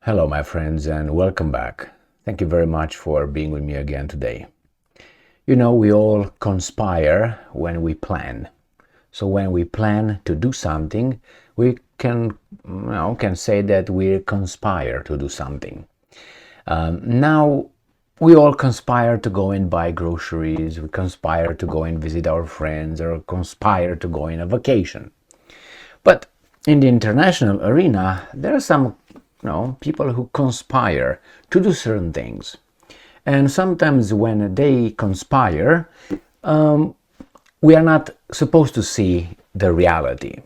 Hello, my friends, and welcome back. Thank you very much for being with me again today. You know, we all conspire when we plan. So when we plan to do something, we can say that we conspire to do something. Now, we all conspire to go and buy groceries. We conspire to go and visit our friends, or conspire to go on a vacation. But in the international arena, there are some people who conspire to do certain things. And sometimes when they conspire, we are not supposed to see the reality.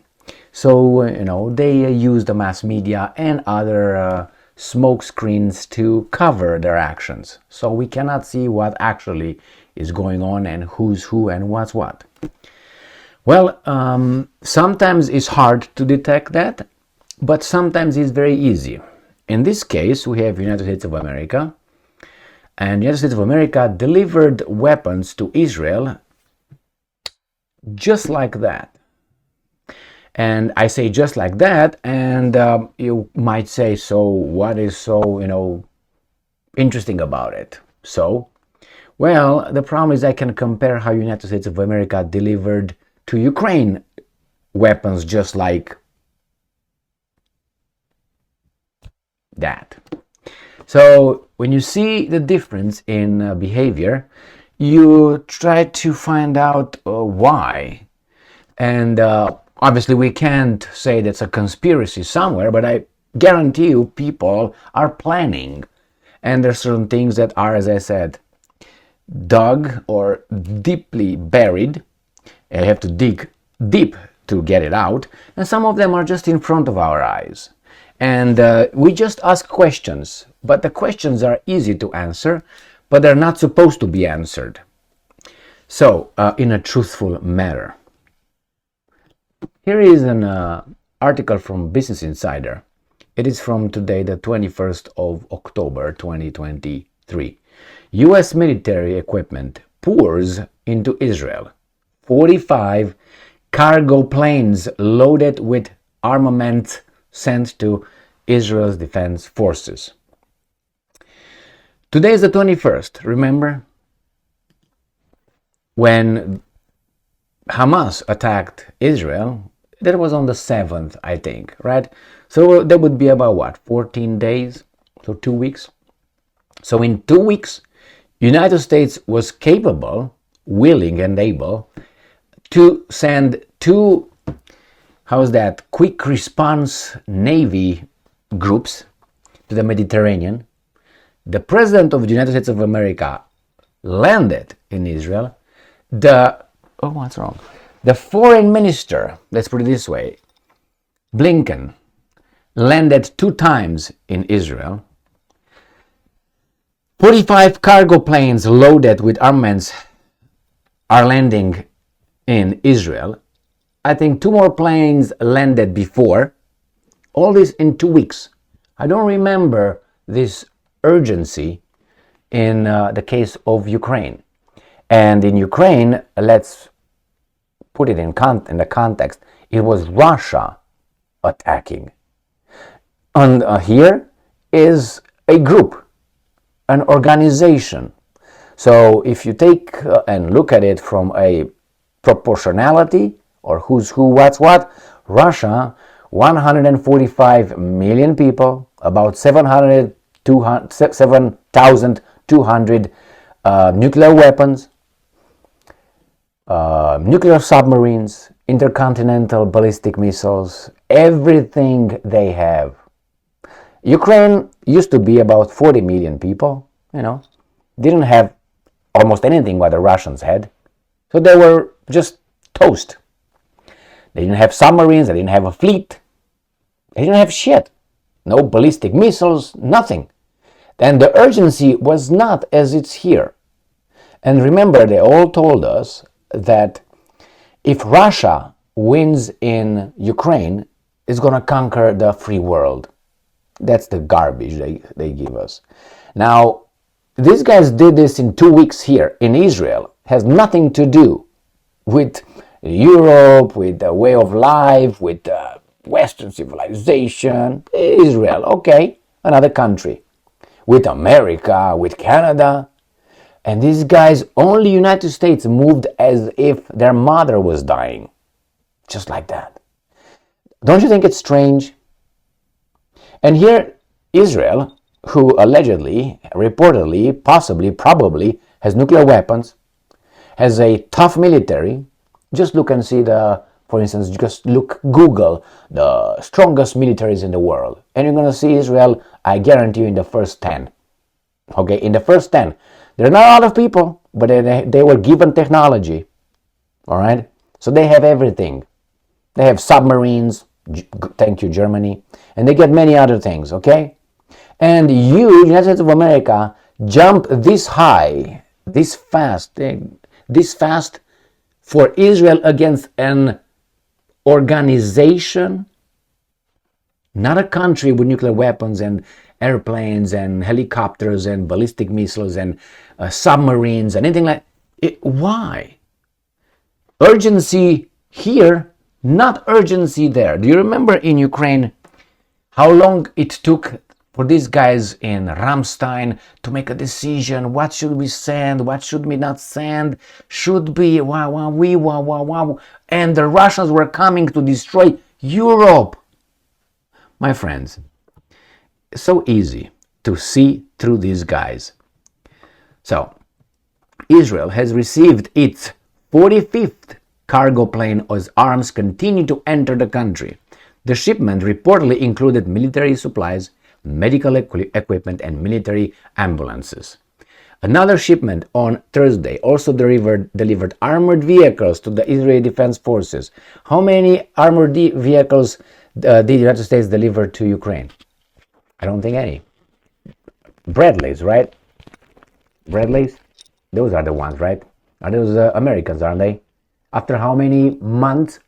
So, they use the mass media and other smoke screens to cover their actions. So we cannot see what actually is going on and who's who and what's what. Well, sometimes it's hard to detect that, but sometimes it's very easy. In this case, we have United States of America, and United States of America delivered weapons to Israel just like that. And I say just like that, and you might say, so what is so, interesting about it? So, well, the problem is I can compare how United States of America delivered to Ukraine weapons just like that. So when you see the difference in behavior, you try to find out why. And obviously we can't say that's a conspiracy somewhere, but I guarantee you people are planning. And there's certain things that are, as I said, dug or deeply buried. You have to dig deep to get it out. And some of them are just in front of our eyes. And we just ask questions, but the questions are easy to answer, but they're not supposed to be answered. So, in a truthful manner. Here is an article from Business Insider. It is from today, the 21st of October, 2023. U.S. military equipment pours into Israel. 45 cargo planes loaded with armament sent to Israel's defense forces. Today is the 21st, remember? When Hamas attacked Israel, that was on the 7th, I think, right? So that would be about what, 14 days? So 2 weeks? So in 2 weeks, United States was capable, willing and able to send two quick response Navy groups to the Mediterranean. The President of the United States of America landed in Israel. The Foreign Minister, let's put it this way, Blinken, landed 2 times in Israel. 45 cargo planes loaded with armaments are landing in Israel. I think 2 more planes landed before. All this in 2 weeks. I don't remember this urgency in the case of Ukraine. And in Ukraine, let's put it in the context, it was Russia attacking. And here is a group, an organization. So if you take and look at it from a proportionality, or who's who, what's what, Russia, 145 million people, about 7,200 nuclear weapons, nuclear submarines, intercontinental ballistic missiles, everything they have. Ukraine used to be about 40 million people, didn't have almost anything what the Russians had. So they were just toast. They didn't have submarines, they didn't have a fleet, they didn't have shit. No ballistic missiles, nothing. And the urgency was not as it's here. And remember, they all told us that if Russia wins in Ukraine, it's going to conquer the free world. That's the garbage they give us. Now, these guys did this in 2 weeks here in Israel. Has nothing to do with Europe, with the way of life, with Western civilization. Israel, okay, another country, with America, with Canada. And these guys, only United States moved as if their mother was dying. Just like that. Don't you think it's strange? And here, Israel, who allegedly, reportedly, possibly, probably has nuclear weapons, has a tough military. Just look and see for instance, just Google the strongest militaries in the world. And you're going to see Israel, I guarantee you, in the first 10. Okay, in the first 10. They're not a lot of people, but they were given technology. All right? So they have everything. They have submarines, thank you, Germany. And they get many other things, okay? And you, United States of America, jump this high, this fast for Israel against an organization, not a country with nuclear weapons and airplanes and helicopters and ballistic missiles and submarines and anything like it. Why? Urgency here, not urgency there. Do you remember in Ukraine how long it took for these guys in Ramstein to make a decision? What should we send? What should we not send? Should be and the Russians were coming to destroy Europe. My friends, it's so easy to see through these guys. So, Israel has received its 45th cargo plane as arms continue to enter the country. The shipment reportedly included military supplies, medical equipment, and military ambulances. Another shipment on Thursday also delivered armored vehicles to the Israeli Defense Forces. How many armored vehicles did the United States deliver to Ukraine? I don't think any. Bradleys, right? Bradleys? Those are the ones, right? Are those Americans, aren't they? After how many months?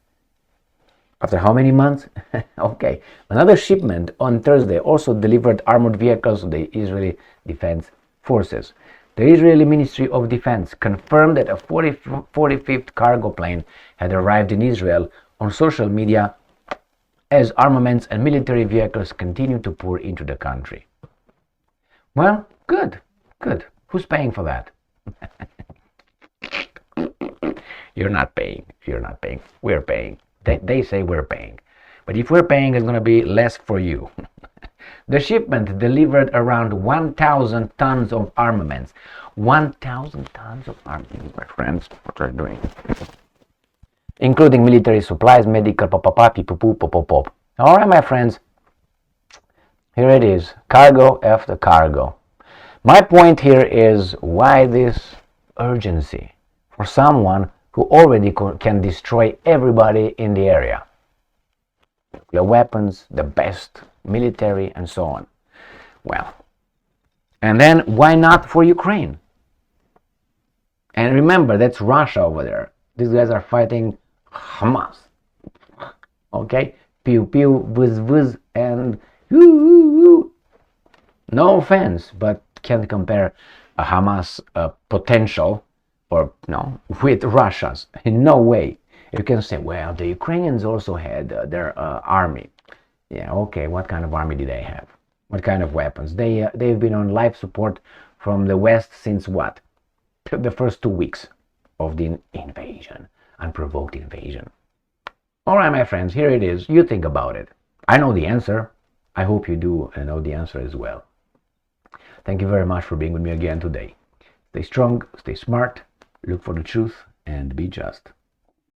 Okay. Another shipment on Thursday also delivered armored vehicles to the Israeli Defense Forces. The Israeli Ministry of Defense confirmed that a 45th cargo plane had arrived in Israel on social media as armaments and military vehicles continue to pour into the country. Well, good. Who's paying for that? You're not paying. We're paying. They say we're paying. But if we're paying, it's going to be less for you. The shipment delivered around 1,000 tons of armaments. 1,000 tons of armaments, my friends. What are you doing? Including military supplies, medical, pop. All right, my friends. Here it is. Cargo after cargo. My point here is, why this urgency for someone who already can destroy everybody in the area? The weapons, the best military, and so on. Well, and then why not for Ukraine? And remember, that's Russia over there. These guys are fighting Hamas. Okay? Pew pew, whiz, and whoo. No offense, but can't compare a Hamas potential with Russia's. In no way. You can say, well, the Ukrainians also had their army. Yeah, okay, what kind of army do they have? What kind of weapons? They've been on life support from the West since what? The first 2 weeks of the invasion, unprovoked invasion. All right, my friends, here it is. You think about it. I know the answer. I hope you do know the answer as well. Thank you very much for being with me again today. Stay strong, stay smart, look for the truth, and be just.